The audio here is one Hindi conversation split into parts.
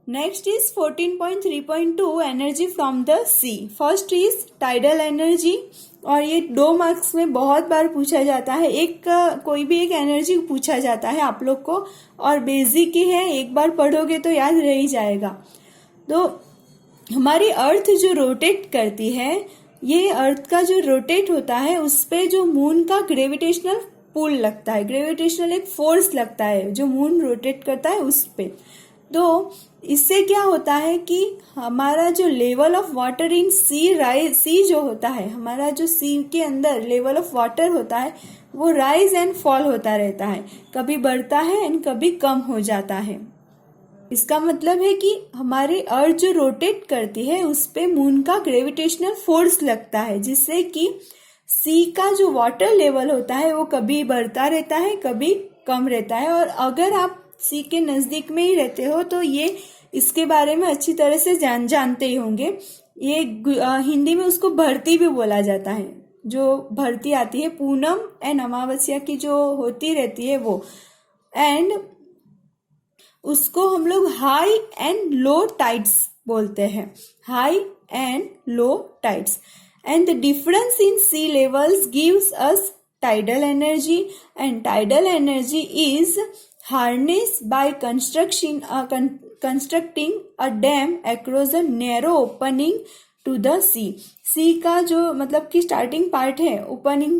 Next is 14.3.2 energy from the sea. First is tidal energy, और ये 2 मार्क्स में बहुत बार पूछा जाता है। कोई भी एक एनर्जी पूछा जाता है आप लोग को, और बेसिक ही है, एक बार पढ़ोगे तो याद रह ही जाएगा। तो हमारी अर्थ जो रोटेट करती है, ये अर्थ का जो रोटेट होता है उस पे जो मून का ग्रेविटेशनल पुल लगता है, ग्रेविटेशनल एक फोर्स लगता है जो मून रोटेट करता है उस पे। तो इससे क्या होता है कि हमारा जो लेवल ऑफ वाटर इन सी जो होता है, हमारा जो सी के अंदर लेवल ऑफ वाटर होता है वो राइज एंड फॉल होता रहता है, कभी बढ़ता है एंड कभी कम हो जाता है। इसका मतलब है कि हमारी अर्थ जो रोटेट करती है उस पे मून का ग्रेविटेशनल फोर्स लगता है, जिससे कि सी का जो वाटर लेवल होता है वो कभी बढ़ता रहता है कभी कम रहता है। और अगर आप सी के नजदीक में ही रहते हो तो ये इसके बारे में अच्छी तरह से जानते ही होंगे। ये हिंदी में उसको भरती भी बोला जाता है, जो भरती आती है पूनम एंड अमावस्या की जो होती रहती है वो, एंड उसको हम लोग हाई एंड लो टाइड्स बोलते हैं, high and low tides. And the difference in sea levels gives us tidal energy, and tidal energy is harnessed by constructing a dam across a narrow opening to the sea. सी का जो मतलब कि स्टार्टिंग पार्ट है, ओपनिंग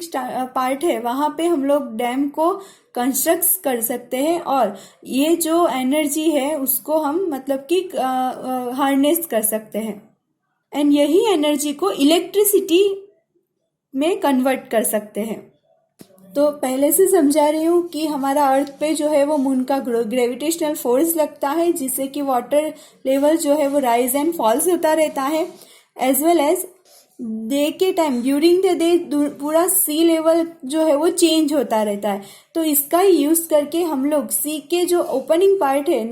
पार्ट है, वहां पे हम लोग डैम को कंस्ट्रक्ट कर सकते हैं, और ये जो एनर्जी है उसको हम मतलब कि हार्नेस कर सकते हैं, एंड यही एनर्जी को इलेक्ट्रिसिटी में कन्वर्ट कर सकते हैं। तो पहले से समझा रही हूँ कि हमारा अर्थ पे जो है वो मून का ग्रेविटेशनल फोर्स लगता है, जिससे कि वाटर लेवल जो है वो राइज एंड फॉल्स होता रहता है, एज वेल एज डे के टाइम ड्यूरिंग द डे पूरा सी लेवल जो है वो चेंज होता रहता है। तो इसका यूज करके हम लोग सी के जो ओपनिंग पार्ट है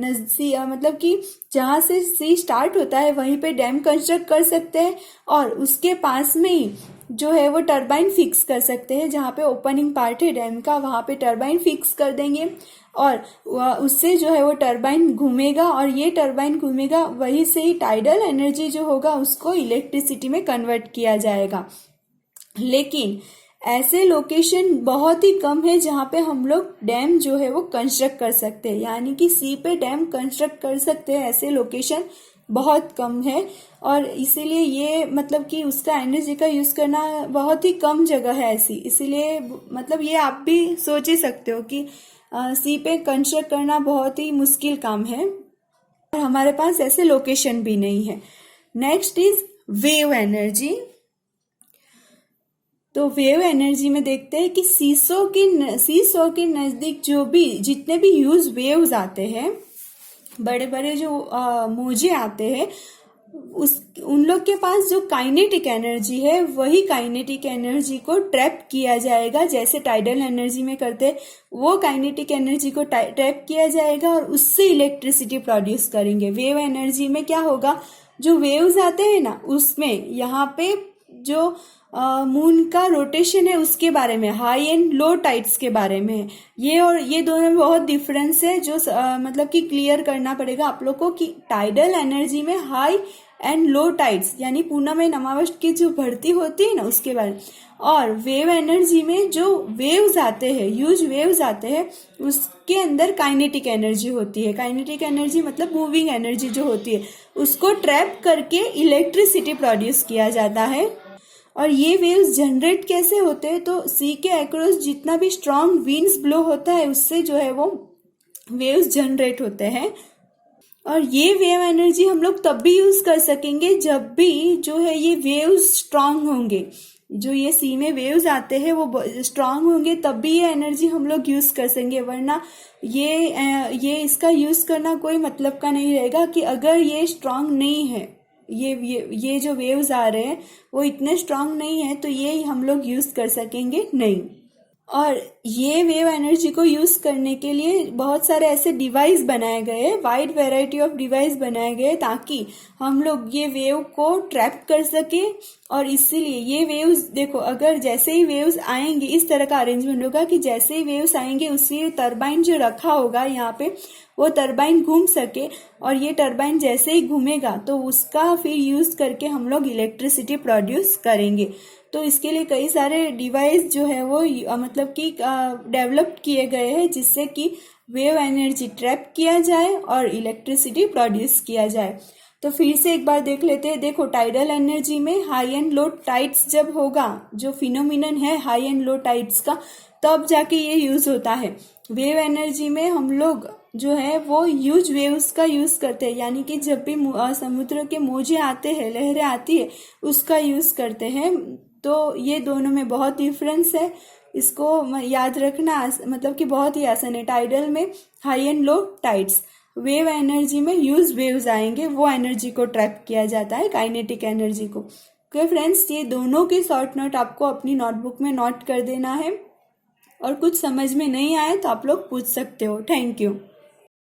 मतलब कि जहां से सी स्टार्ट होता है वहीं पे डैम कंस्ट्रक्ट कर सकते हैं, और उसके पास में ही जो है वो टरबाइन फिक्स कर सकते हैं। जहाँ पे ओपनिंग पार्ट है डैम का वहां पे टरबाइन फिक्स कर देंगे, और उससे जो है वो टरबाइन घूमेगा, और ये टरबाइन घूमेगा, वही से ही टाइडल एनर्जी जो होगा उसको इलेक्ट्रिसिटी में कन्वर्ट किया जाएगा। लेकिन ऐसे लोकेशन बहुत ही कम है जहाँ पे हम लोग डैम जो है वो कंस्ट्रक्ट कर सकते हैं, यानी कि सी पे डैम कंस्ट्रक्ट कर सकते हैं, ऐसे लोकेशन बहुत कम है। और इसीलिए ये मतलब कि उसका एनर्जी का यूज करना बहुत ही कम जगह है ऐसी, इसीलिए मतलब ये आप भी सोच ही सकते हो कि सी पे कंस्ट्रक्ट करना बहुत ही मुश्किल काम है, और हमारे पास ऐसे लोकेशन भी नहीं है। Next is wave energy. तो वेव एनर्जी में देखते हैं कि सीसो के नजदीक जितने भी ह्यूज वेव्स आते हैं, बड़े बड़े जो मोजे आते हैं, उन लोग के पास जो काइनेटिक एनर्जी है वही काइनेटिक एनर्जी को ट्रैप किया जाएगा, जैसे टाइडल एनर्जी में करते वो काइनेटिक एनर्जी को ट्रैप किया जाएगा और उससे इलेक्ट्रिसिटी प्रोड्यूस करेंगे। वेव एनर्जी में क्या होगा, जो वेव्स आते हैं ना उसमें यहाँ पे जो मून का रोटेशन है उसके बारे में, हाई एंड लो टाइड्स के बारे में है ये, और ये दोनों में बहुत डिफरेंस है जो मतलब कि क्लियर करना पड़ेगा आप लोग को कि टाइडल एनर्जी में हाई एंड लो टाइड्स यानी पूनम एंड अमावस्या की जो भरती होती है ना उसके बारे में, और वेव एनर्जी में जो वेव्स आते हैं, ह्यूज वेव्स आते हैं, उसके अंदर काइनेटिक एनर्जी होती है। काइनेटिक एनर्जी मतलब मूविंग एनर्जी जो होती है उसको ट्रैप करके इलेक्ट्रिसिटी प्रोड्यूस किया जाता है। और ये वेव्स जनरेट कैसे होते हैं, तो सी के अक्रॉस जितना भी स्ट्रॉन्ग विंड्स ब्लो होता है उससे जो है वो वेव्स जनरेट होते हैं। और ये वेव एनर्जी हम लोग तब भी यूज कर सकेंगे जब भी जो है ये वेव्स स्ट्रांग होंगे, जो ये सी में वेव्स आते हैं वो स्ट्रांग होंगे तब भी ये एनर्जी हम लोग यूज कर सकेंगे, वरना ये इसका यूज करना कोई मतलब का नहीं रहेगा कि अगर ये स्ट्रांग नहीं है, ये जो वेव्स आ रहे हैं वो इतने स्ट्रांग नहीं है तो ये हम लोग यूज कर सकेंगे नहीं। और ये वेव एनर्जी को यूज करने के लिए बहुत सारे ऐसे डिवाइस बनाए गए, वाइड वैरायटी ऑफ डिवाइस बनाए गए ताकि हम लोग ये वेव को ट्रैप कर सके और इसीलिए ये वेव्स देखो, अगर जैसे ही वेव्स आएंगे, इस तरह का अरेंजमेंट होगा कि जैसे ही वेव्स आएंगे उसी टरबाइन जो रखा होगा यहाँ पे, वो टरबाइन घूम सके, और ये टरबाइन जैसे ही घूमेगा तो उसका फिर यूज करके हम लोग इलेक्ट्रिसिटी प्रोड्यूस करेंगे। तो इसके लिए कई सारे डिवाइस जो है वो मतलब कि डेवलप किए गए हैं, जिससे कि वेव एनर्जी ट्रैप किया जाए और इलेक्ट्रिसिटी प्रोड्यूस किया जाए। तो फिर से एक बार देख लेते हैं। देखो, टाइडल एनर्जी में हाई एंड लो टाइड्स जब होगा, जो फिनोमिनन है हाई एंड लो टाइड्स का, तब जाके ये यूज होता है। वेव एनर्जी में हम लोग जो है वो ह्यूज वेव्स का यूज करते हैं, यानी कि जब भी समुद्र के मौजे आते हैं, लहरें आती है, उसका यूज करते हैं। तो ये दोनों में बहुत डिफरेंस है, इसको याद रखना मतलब कि बहुत ही आसान है। टाइडल में high and low tides, wave energy में ह्यूज वेव्स आएंगे, वो एनर्जी को ट्रैप किया जाता है, काइनेटिक एनर्जी को। ओके फ्रेंड्स, ये दोनों के शॉर्ट नोट आपको अपनी नोटबुक में नोट कर देना है, और कुछ समझ में नहीं आए तो आप लोग पूछ सकते हो। Thank you.